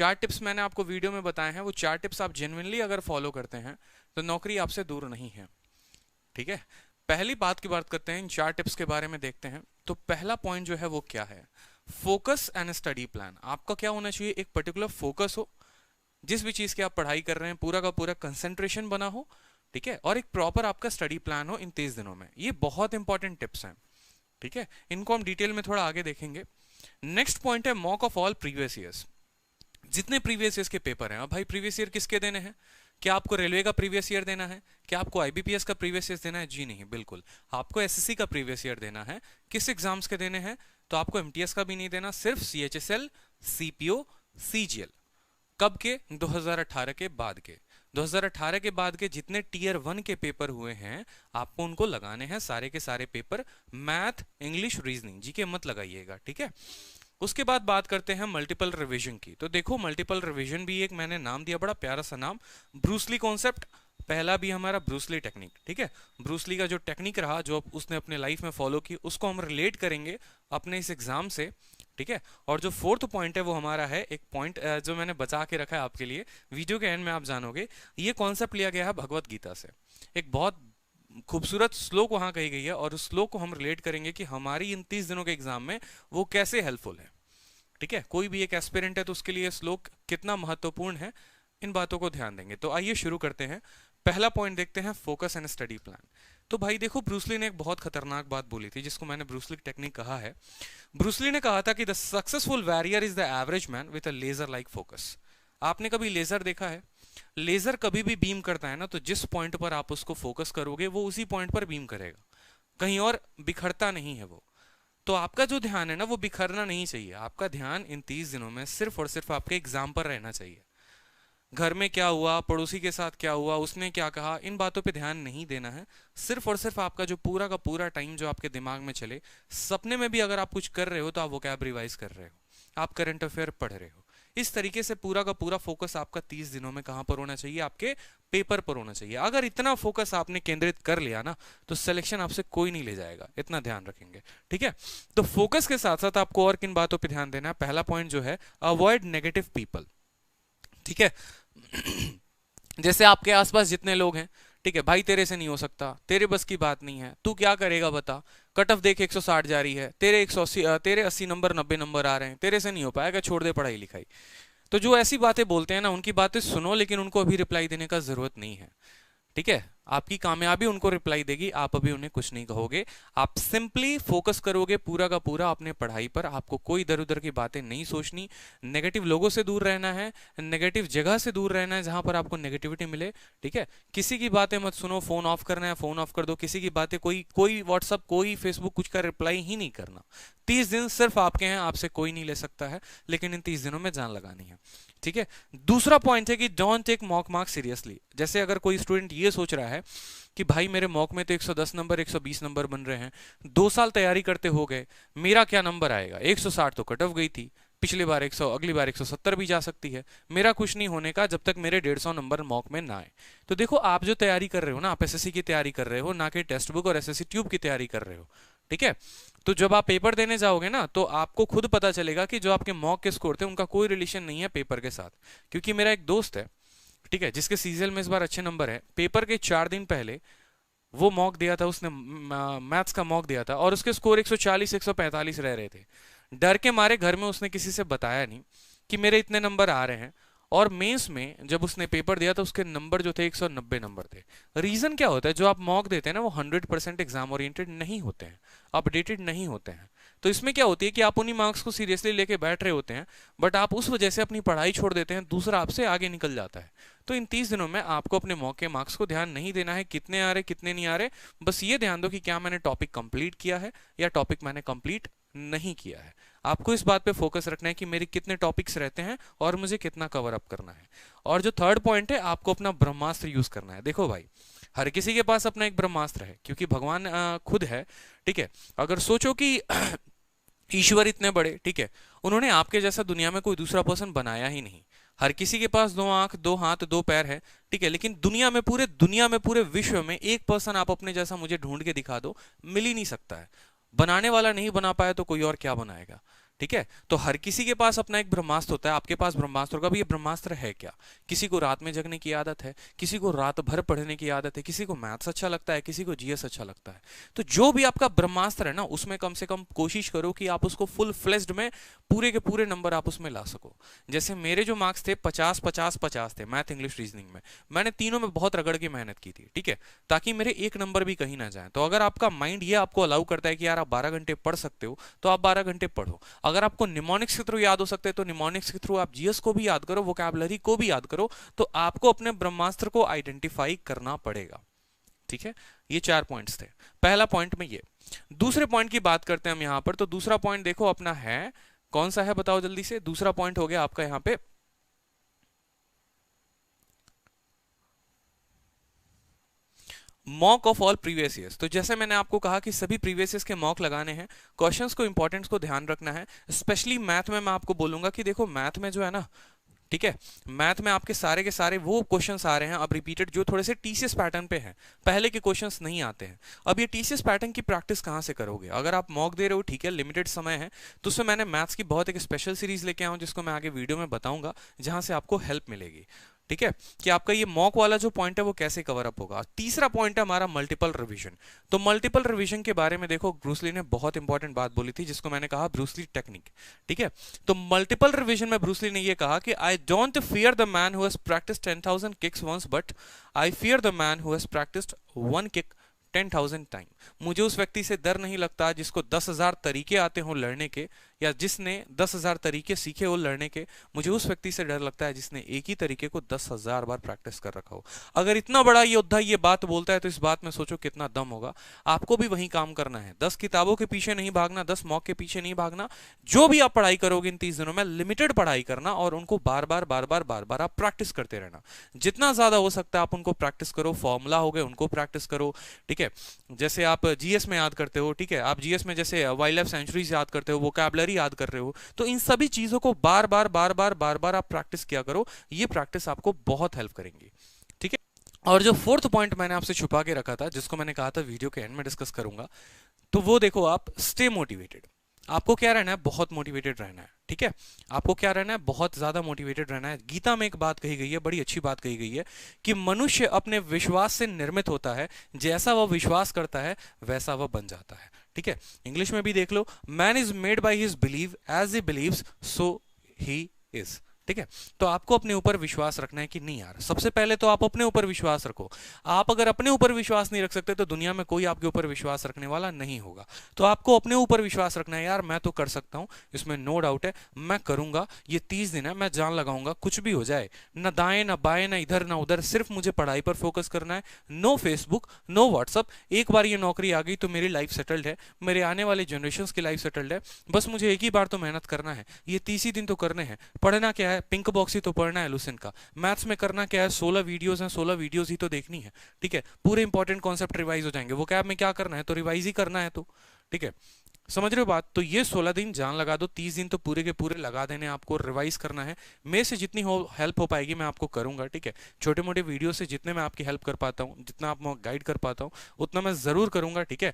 चार टिप्स मैंने आपको वीडियो में बताए हैं, वो चार टिप्स आप जेन्युइनली अगर फॉलो करते हैं तो नौकरी आपसे दूर नहीं है। ठीक है, पहली बात की बात करते हैं, इन चार टिप्स के बारे में देखते हैं। तो पहला पॉइंट जो है वो क्या है, फोकस एंड स्टडी प्लान। आपका क्या होना चाहिए, एक पर्टिकुलर फोकस हो, जिस भी चीज की आप पढ़ाई कर रहे हैं पूरा का पूरा कंसेंट्रेशन बना हो, ठीक है, और एक प्रॉपर आपका स्टडी प्लान हो इन 30 दिनों में। ये बहुत इंपॉर्टेंट टिप्स हैं, ठीक है, इनको हम डिटेल में थोड़ा आगे देखेंगे। नेक्स्ट पॉइंट है mock of all previous years. जितने प्रीवियस ईयर्स के पेपर हैं, अब भाई प्रीवियस ईयर किसके देने हैं? क्या आपको रेलवे का प्रीवियस ईयर देना है? क्या आपको आईबीपीएस का प्रीवियस ईयर देना है? जी नहीं, बिल्कुल आपको एसएससी का प्रीवियस ईयर देना है। किस एग्जाम्स के देने हैं? तो आपको एमटीएस का भी नहीं देना, सिर्फ सीएचएसएल, सीपीओ, सीजीएल। कब के? 2018 के बाद के। 2018 के बाद के जितने टीयर 1 के पेपर हुए हैं आपको उनको लगाने हैं, सारे के सारे paper, math, English, reasoning, GK मत लगाइएगा, ठीक है। उसके बाद बात करते हैं मल्टीपल रिवीजन की। तो देखो मल्टीपल रिवीजन भी एक मैंने नाम दिया, बड़ा प्यारा सा नाम, ब्रूसली कॉन्सेप्ट। पहला भी हमारा ब्रूसली टेक्निक, ठीक है। ब्रूसली का जो टेक्निक रहा, जो उसने अपने लाइफ में फॉलो की, उसको हम रिलेट करेंगे अपने इस एग्जाम से, ठीक है। और जो फोर्थ पॉइंट है वो हमारा है, एक पॉइंट जो मैंने बचा के रखा है आपके लिए, वीडियो के एंड में आप जानोगे। ये कॉन्सेप्ट लिया गया है भगवत गीता से, एक बहुत खूबसूरत श्लोक वहां कही गई है, और उस श्लोक को हम रिलेट करेंगे कि हमारी इन 30 दिनों के एग्जाम में वो कैसे हेल्पफुल है, ठीक है। कोई भी एक एस्पिरेंट है तो उसके लिए श्लोक कितना महत्वपूर्ण है, इन बातों को ध्यान देंगे। तो आइए शुरू करते हैं। पहला पॉइंट देखते हैं, फोकस एंड स्टडी प्लान। तो भाई देखो, ब्रूसली ने एक बहुत खतरनाक बात बोली थी, जिसको मैंने ब्रूसली टेक्निक कहा है। ब्रूसली ने कहा था कि the successful warrior is the average man with a laser like focus. आपने कभी लेजर देखा है? लेजर कभी भी बीम करता है ना, तो जिस पॉइंट पर आप उसको फोकस करोगे वो उसी पॉइंट पर बीम करेगा, कहीं और बिखरता नहीं है वो। तो आपका जो ध्यान है ना, वो बिखरना नहीं चाहिए। आपका ध्यान इन 30 दिनों में सिर्फ और सिर्फ आपके एग्जाम पर रहना चाहिए। घर में क्या हुआ, पड़ोसी के साथ क्या हुआ, उसने क्या कहा, इन बातों पे ध्यान नहीं देना है। सिर्फ और सिर्फ आपका जो पूरा का पूरा टाइम जो आपके दिमाग में चले, सपने में भी अगर आप कुछ कर रहे हो तो आप वोकैब रिवाइज कर रहे हो, आप करंट अफेयर पढ़ रहे हो। इस तरीके से पूरा का पूरा फोकस आपका 30 दिनों में कहां पर होना चाहिए? आपके पेपर पर होना चाहिए। अगर इतना फोकस आपने केंद्रित कर लिया ना, तो सिलेक्शन आपसे कोई नहीं ले जाएगा, इतना ध्यान रखेंगे, ठीक है। तो फोकस के साथ साथ आपको और किन बातों पर ध्यान देना है? पहला पॉइंट जो है, अवॉइड नेगेटिव पीपल, ठीक है। जैसे आपके आसपास जितने लोग हैं, ठीक है, भाई तेरे से नहीं हो सकता, तेरे बस की बात नहीं है, तू क्या करेगा बता, कट ऑफ देख 160 जा रही है, तेरे 180 तेरे 80 नंबर 90 नंबर आ रहे हैं, तेरे से नहीं हो पाएगा, छोड़ दे पढ़ाई लिखाई। तो जो ऐसी बातें बोलते हैं ना, उनकी बातें सुनो, लेकिन उनको अभी रिप्लाई देने का जरूरत नहीं है, ठीक है। आपकी कामयाबी उनको रिप्लाई देगी, आप अभी उन्हें कुछ नहीं कहोगे। आप सिंपली फोकस करोगे पूरा का पूरा अपने पढ़ाई पर। आपको कोई इधर उधर की बातें नहीं सोचनी, नेगेटिव लोगों से दूर रहना है, नेगेटिव जगह से दूर रहना है जहां पर आपको नेगेटिविटी मिले, ठीक है। किसी की बातें मत सुनो, फोन ऑफ करना है फोन ऑफ कर दो, किसी की बातें, कोई व्हाट्सअप, कोई फेसबुक, कुछ का रिप्लाई ही नहीं करना। 30 दिन सिर्फ आपके हैं, आपसे कोई नहीं ले सकता है, लेकिन इन 30 दिनों में जान लगानी है, ठीक है। दूसरा पॉइंट है कि don't take mock mark seriously. जैसे अगर कोई स्टूडेंट ये सोच रहा है कि भाई मेरे मॉक में तो 110 नंबर 120 नंबर बन रहे हैं, 2 साल तैयारी करते हो गए, मेरा क्या नंबर आएगा? 160 तो कट ऑफ गई थी, पिछली बार 100, अगली बार 170 भी जा सकती है, मेरा कुछ नहीं होने का जब तक मेरे 150 नंबर मॉक में ना आए। तो देखो, आप जो तैयारी कर रहे हो ना, आप एसएससी की तैयारी कर रहे हो, ना कि टेक्स्ट बुक और एसएससी ट्यूब की तैयारी कर रहे हो, ठीक है। तो जब आप पेपर देने जाओगे ना, तो आपको खुद पता चलेगा कि जो आपके मॉक के स्कोर थे उनका कोई रिलेशन नहीं है पेपर के साथ। क्योंकि मेरा एक दोस्त है, ठीक है, जिसके सीजीएल में इस बार अच्छे नंबर है, पेपर के 4 दिन पहले वो मॉक दिया था, उसने मैथ्स का मॉक दिया था, और उसके स्कोर 140 145 रह रहे थे। डर के मारे घर में उसने किसी से बताया नहीं कि मेरे इतने नंबर आ रहे हैं। और मेंस में जब उसने पेपर दिया तो उसके नंबर जो थे 190 नंबर थे। रीजन क्या होता है? जो आप मॉक देते हैं ना, वो 100% एग्जाम ओरिएंटेड नहीं होते हैं, अपडेटेड नहीं होते हैं। तो इसमें क्या होती है कि आप उन्हीं मार्क्स को सीरियसली लेके बैठ रहे होते हैं, बट आप उस वजह से अपनी पढ़ाई छोड़ देते हैं, दूसरा आपसे आगे निकल जाता है। तो इन 30 दिनों में आपको अपने मॉक के मार्क्स को ध्यान नहीं देना है, कितने आ रहे कितने नहीं आ रहे। बस ये ध्यान दो कि क्या मैंने टॉपिक कंप्लीट किया है या टॉपिक मैंने कंप्लीट नहीं किया है। आपको इस बात पे फोकस रखना है कि मेरे कितने टॉपिक्स रहते हैं और मुझे कितना कवर अप करना है। और जो थर्ड पॉइंट है, आपको अपना ब्रह्मास्त्र यूज करना है। देखो भाई, हर किसी के पास अपना एक ब्रह्मास्त्र है, क्योंकि भगवान खुद है, ठीक है। अगर सोचो कि ईश्वर इतने बड़े, ठीक है, उन्होंने आपके जैसा दुनिया में कोई दूसरा पर्सन बनाया ही नहीं। हर किसी के पास 2 आंख 2 हाथ 2 पैर है, ठीक है, लेकिन पूरे दुनिया में पूरे विश्व में एक पर्सन आप अपने जैसा मुझे ढूंढ के दिखा दो, मिल ही नहीं सकता है। बनाने वाला नहीं बना पाया तो कोई और क्या बनाएगा, ठीक है, तो हर किसी के पास अपना एक ब्रह्मास्त्र होता है, आपके पास ब्रह्मास्त्र होगा। अब ये ब्रह्मास्त्र है क्या? किसी को रात में जगने की आदत है, किसी को रात भर पढ़ने की आदत है, किसी को मैथ्स अच्छा लगता है, किसी को जीएस अच्छा लगता है। तो जो भी आपका ब्रह्मास्त्र है ना, उसमें कम से कम कोशिश करो कि आप उसको फुल फ्लेज्ड में पूरे के पूरे नंबर आप उसमें ला सको। जैसे मेरे जो मार्क्स थे 50 50 50 थे मैथ इंग्लिश रीजनिंग में, मैंने तीनों में बहुत रगड़ के मेहनत की थी, ठीक है, ताकि मेरे एक नंबर भी कहीं ना जाए। तो अगर आपका माइंड ये आपको अलाउ करता है कि यार आप 12 घंटे पढ़ सकते हो, तो आप 12 घंटे पढ़ो। अगर आपको निमोनिक्स के थ्रू याद हो सकते हैं, तो निमोनिक्स के थ्रू आप जीएस को भी याद करो, वोकैबुलरी को भी याद करो। तो आपको अपने ब्रह्मास्त्र को आइडेंटिफाई करना पड़ेगा, ठीक है। ये 4 पॉइंट्स थे, पहला पॉइंट में ये। दूसरे पॉइंट की बात करते हैं हम यहां पर। तो दूसरा पॉइंट देखो अपना है, कौन सा है बताओ जल्दी से। दूसरा पॉइंट हो गया आपका यहां पे mock of all previous years. तो जैसे मैंने आपको कहा कि सभी प्रीवियस ईयर्स के मॉक लगाने हैं, क्वेश्चंस को इंपॉर्टेंस को ध्यान रखना है। स्पेशली मैथ में मैं आपको बोलूंगा कि देखो मैथ में जो है ना, ठीक है, मैथ में आपके सारे के सारे वो क्वेश्चंस आ रहे हैं अब रिपीटेड, जो थोड़े से टीसीएस पैटर्न पे हैं, पहले के क्वेश्चंस नहीं आते हैं। अब ये टीसीएस पैटर्न की प्रैक्टिस कहां से करोगे? अगर आप मॉक दे रहे हो, ठीक है, लिमिटेड समय है, तो उसमें मैंने मैथ्स की बहुत एक स्पेशल सीरीज लेके आया हूं, जिसको मैं आगे वीडियो में बताऊंगा, जहां से आपको हेल्प मिलेगी, ठीक है, कि आपका ये मॉक वाला जो पॉइंट है वो कैसे कवर अप होगा। तीसरा पॉइंट है हमारा मल्टीपल रिवीजन। तो मल्टीपल रिवीजन के बारे में देखो, ब्रूसली ने बहुत इंपॉर्टेंट बात बोली थी, जिसको मैंने कहा ब्रूसली टेक्निक, ठीक है। तो मल्टीपल रिवीजन में ब्रूसली ने ये कहा कि I don't fear the man who has practised 10,000 kicks once, but I fear the man who has practised one kick 10,000 time. मुझे उस व्यक्ति से डर नहीं लगता जिसको 10,000 तरीके आते हो लड़ने के, या जिसने 10,000 तरीके सीखे हो लड़ने के। मुझे उस व्यक्ति से डर लगता है जिसने एक ही तरीके को 10,000 बार प्रैक्टिस कर रखा हो। अगर इतना बड़ा योद्धा ये बात बोलता है, तो इस बात में सोचो कितना दम होगा। आपको भी वही काम करना है, 10 किताबों के पीछे नहीं भागना, 10 मॉक के पीछे नहीं भागना। जो भी आप पढ़ाई करोगे इन 30 दिनों में, लिमिटेड पढ़ाई करना, और उनको बार बार बार बार बार बार आप प्रैक्टिस करते रहना। जितना ज्यादा हो सकता है आप उनको प्रैक्टिस करो। फॉर्मूला हो गए उनको प्रैक्टिस करो, ठीक है। जैसे आप जीएस में याद करते हो, ठीक है, आप जीएस में जैसे वाइल्ड लाइफ सेंचुरीज याद करते हो, वोकैबुलरी याद कर रहे हो, तो इन सभी चीजों को बार बार बार बार बार बार आप प्रैक्टिस किया करो। ये प्रैक्टिस आपको बहुत हेल्प करेंगी, ठीक है। और जो फोर्थ पॉइंट मैंने आपसे छुपा के रखा था, जिसको मैंने कहा था वीडियो के एंड में डिस्कस करूंगा, तो वो देखो, आप स्टे मोटिवेटेड। आपको क्या रहना है? बहुत मोटिवेटेड रहना है, ठीक है। आपको क्या रहना है? बहुत ज्यादा मोटिवेटेड रहना है। गीता में एक बात कही गई है, बड़ी अच्छी बात कही गई है, कि मनुष्य अपने विश्वास से निर्मित होता है, जैसा वह विश्वास करता है वैसा वह बन जाता है, ठीक है। इंग्लिश में भी देख लो, man is made by his believe, as he believes so he is, ठीक है। तो आपको अपने ऊपर विश्वास रखना है कि नहीं यार, सबसे पहले तो आप अपने ऊपर विश्वास रखो। आप अगर अपने ऊपर विश्वास नहीं रख सकते, तो दुनिया में कोई आपके ऊपर विश्वास रखने वाला नहीं होगा। तो आपको अपने ऊपर विश्वास रखना है, यार मैं तो कर सकता हूं, इसमें नो डाउट है, मैं करूंगा। ये 30 दिन है, मैं जान लगाऊंगा, कुछ भी हो जाए, ना दाएं ना बाएं ना इधर ना उधर, सिर्फ मुझे पढ़ाई पर फोकस करना है। No Facebook, no WhatsApp. एक बार ये नौकरी आ गई तो मेरी लाइफ सेटल्ड है, मेरे आने वाले जनरेशन की लाइफ सेटल्ड है। बस मुझे एक ही बार तो मेहनत करना है, ये 30 ही दिन तो करने हैं। पढ़ना क्या है? पिंक बॉक्स ही तो पढ़ना है लुसेंट का। मैथ्स में करना क्या है? 16 वीडियोस हैं, 16 वीडियोस ही तो देखनी है, ठीक है। पूरे इंपॉर्टेंट कॉन्सेप्ट रिवाइज हो जाएंगे। वो कैब में क्या करना है? तो रिवाइज ही करना है, तो ठीक है, समझ रहे हो बात। तो ये 16 दिन जान लगा दो, 30 दिन तो पूरे के पूरे लगा देने, आपको रिवाइज करना है। मेरे से जितनी हेल्प हो पाएगी मैं आपको करूंगा, ठीक है। छोटे मोटे वीडियो से जितने मैं आपकी हेल्प कर पाता हूँ, जितना आप गाइड कर पाता हूँ, उतना मैं जरूर करूंगा, ठीक है।